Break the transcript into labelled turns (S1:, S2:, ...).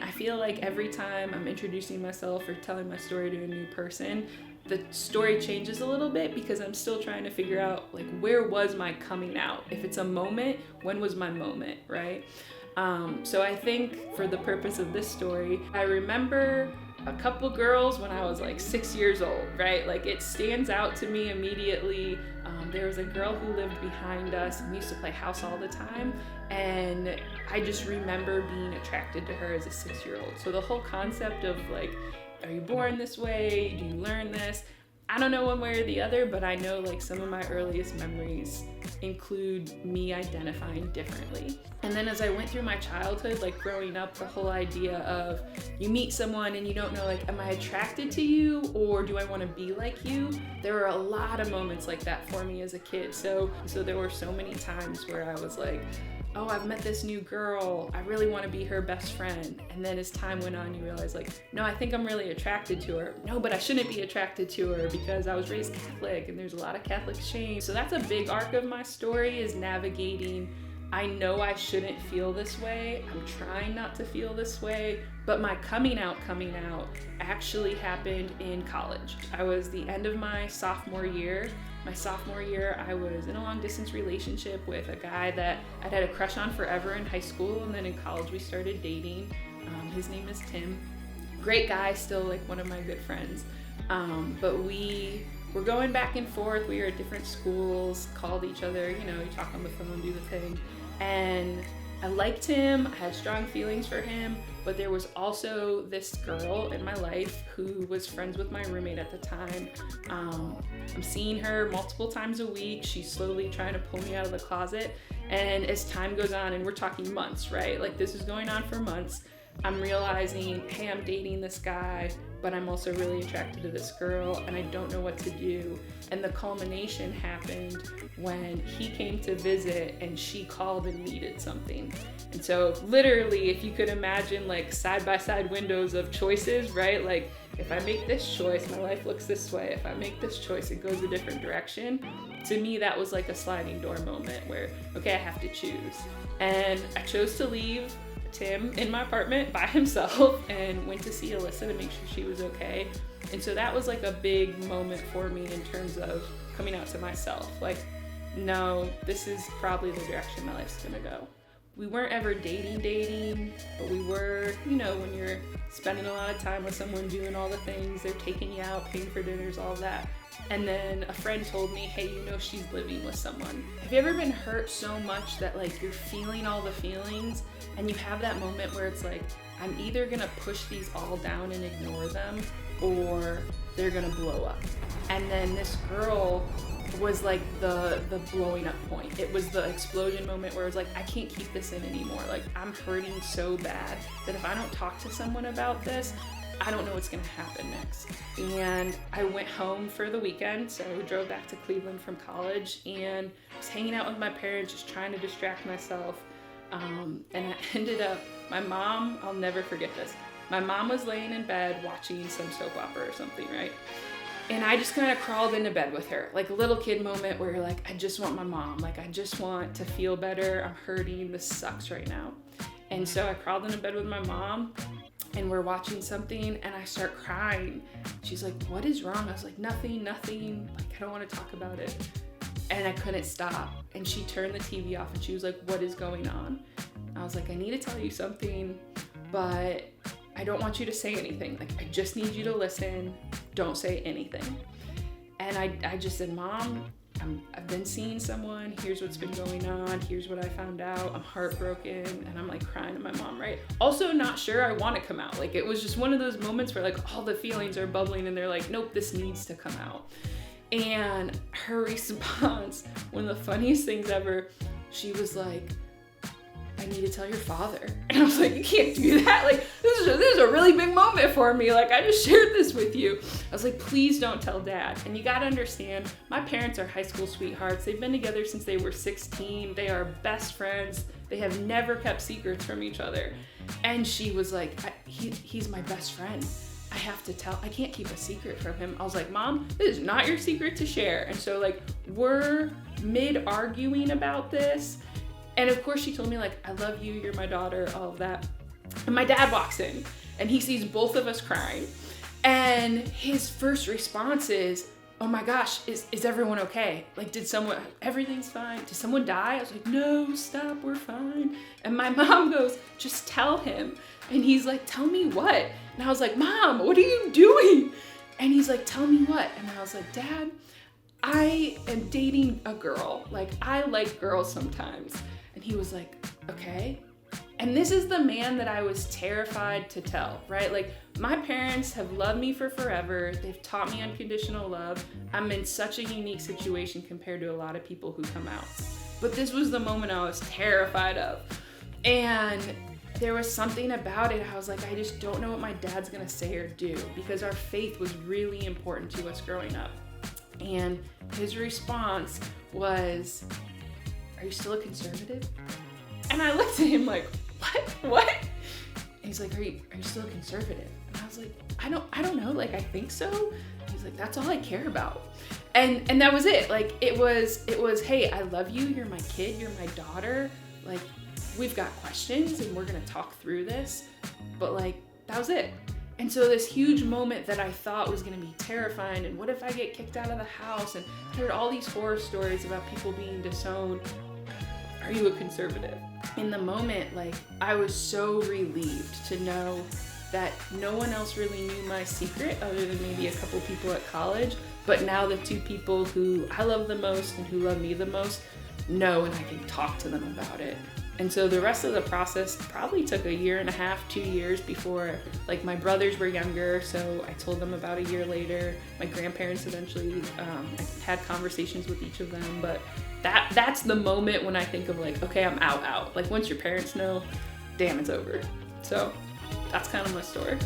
S1: I feel like every time I'm introducing myself or telling my story to a new person, the story changes a little bit because I'm still trying to figure out like, where was my coming out? If it's a moment, when was my moment, right? So I think for the purpose of this story, I remember a couple girls when I was like 6 years old, right? Like it stands out to me immediately. There was a girl who lived behind us and we used to play house all the time. And I just remember being attracted to her as a 6-year-old. So the whole concept of like, are you born this way? Do you learn this? I don't know one way or the other, but I know like some of my earliest memories include me identifying differently. And then as I went through my childhood, like growing up, the whole idea of you meet someone and you don't know like, am I attracted to you or do I want to be like you? There were a lot of moments like that for me as a kid. So there were so many times where I was like, oh, I've met this new girl, I really want to be her best friend. And then as time went on, you realize like, no, I think I'm really attracted to her. No, but I shouldn't be attracted to her because I was raised Catholic and there's a lot of Catholic shame. So that's a big arc of my story, is navigating, I know I shouldn't feel this way, I'm trying not to feel this way, but my coming out actually happened in college. I was the end of my sophomore year. My sophomore year, I was in a long distance relationship with a guy that I'd had a crush on forever in high school, and then in college we started dating. His name is Tim. Great guy, still like one of my good friends. But we were going back and forth. We were at different schools, called each other, you talk on the phone, do the thing. And I liked him, I had strong feelings for him, but there was also this girl in my life who was friends with my roommate at the time. I'm seeing her multiple times a week. She's slowly trying to pull me out of the closet. And as time goes on, and we're talking months, right? Like this is going on for months, I'm realizing, hey, I'm dating this guy, but I'm also really attracted to this girl and I don't know what to do. And the culmination happened when he came to visit and she called and needed something. And so literally, if you could imagine like side-by-side windows of choices, right? Like if I make this choice, my life looks this way. If I make this choice, it goes a different direction. To me, that was like a sliding door moment where, okay, I have to choose. And I chose to leave Tim in my apartment by himself and went to see Alyssa to make sure she was okay. And so that was like a big moment for me in terms of coming out to myself. Like, no, this is probably the direction my life's gonna go. We weren't ever dating, but we were, when you're spending a lot of time with someone, doing all the things, they're taking you out, paying for dinners, all that. And then a friend told me, hey, she's living with someone. Have you ever been hurt so much that like you're feeling all the feelings and you have that moment where it's like, I'm either gonna push these all down and ignore them or they're gonna blow up. And then this girl was like the blowing up point. It was the explosion moment where it was like, I can't keep this in anymore. Like I'm hurting so bad that if I don't talk to someone about this, I don't know what's gonna happen next. And I went home for the weekend, so I drove back to Cleveland from college and was hanging out with my parents, just trying to distract myself. And I ended up, my mom, I'll never forget this. My mom was laying in bed watching some soap opera or something, right? And I just kind of crawled into bed with her, like a little kid moment where you're like, I just want my mom. Like, I just want to feel better. I'm hurting. This sucks right now. And so I crawled into bed with my mom and we're watching something and I start crying. She's like, what is wrong? I was like, nothing. Like, I don't want to talk about it. And I couldn't stop. And she turned the TV off and she was like, what is going on? I was like, I need to tell you something, but I don't want you to say anything. Like, I just need you to listen. Don't say anything. And I just said, Mom, I've been seeing someone. Here's what's been going on. Here's what I found out. I'm heartbroken. And I'm like crying to my mom, right? Also not sure I want to come out. Like, it was just one of those moments where like all the feelings are bubbling and they're like, nope, this needs to come out. And her response, one of the funniest things ever, she was like, I need to tell your father. And I was like, you can't do that. Like, this is a really big moment for me. Like, I just shared this with you. I was like, please don't tell Dad. And you gotta understand, my parents are high school sweethearts. They've been together since they were 16. They are best friends. They have never kept secrets from each other. And she was like, he's my best friend. I can't keep a secret from him. I was like, Mom, this is not your secret to share. And so like, we're mid-arguing about this. And of course she told me like, I love you, you're my daughter, all of that. And my dad walks in and he sees both of us crying. And his first response is, oh my gosh, is everyone okay? Like, everything's fine. Did someone die? I was like, no, stop, we're fine. And my mom goes, just tell him. And he's like, tell me what? And I was like, Mom, what are you doing? And he's like, tell me what? And I was like, Dad, I am dating a girl. Like, I like girls sometimes. And he was like, okay. And this is the man that I was terrified to tell, right? Like, my parents have loved me for forever. They've taught me unconditional love. I'm in such a unique situation compared to a lot of people who come out. But this was the moment I was terrified of. And there was something about it. I was like, I just don't know what my dad's gonna say or do, because our faith was really important to us growing up. And his response was, are you still a conservative? And I looked at him like, what? And he's like, are you still a conservative? And I was like, I don't know, like, I think so. And he's like, that's all I care about. And that was it. Like, it was, hey, I love you, you're my kid, you're my daughter. Like, we've got questions and we're gonna talk through this. But like, that was it. And so this huge moment that I thought was gonna be terrifying, and what if I get kicked out of the house, and I heard all these horror stories about people being disowned. Are you a conservative? In the moment, like, I was so relieved to know that no one else really knew my secret other than maybe a couple people at college. But now the two people who I love the most and who love me the most know, and I can talk to them about it. And so the rest of the process probably took 1.5 years, 2 years before, like, my brothers were younger, so I told them about 1 year later. My grandparents eventually, I had conversations with each of them, but that's the moment when I think of, like, okay, I'm out. Like, once your parents know, damn, it's over. So that's kind of my story.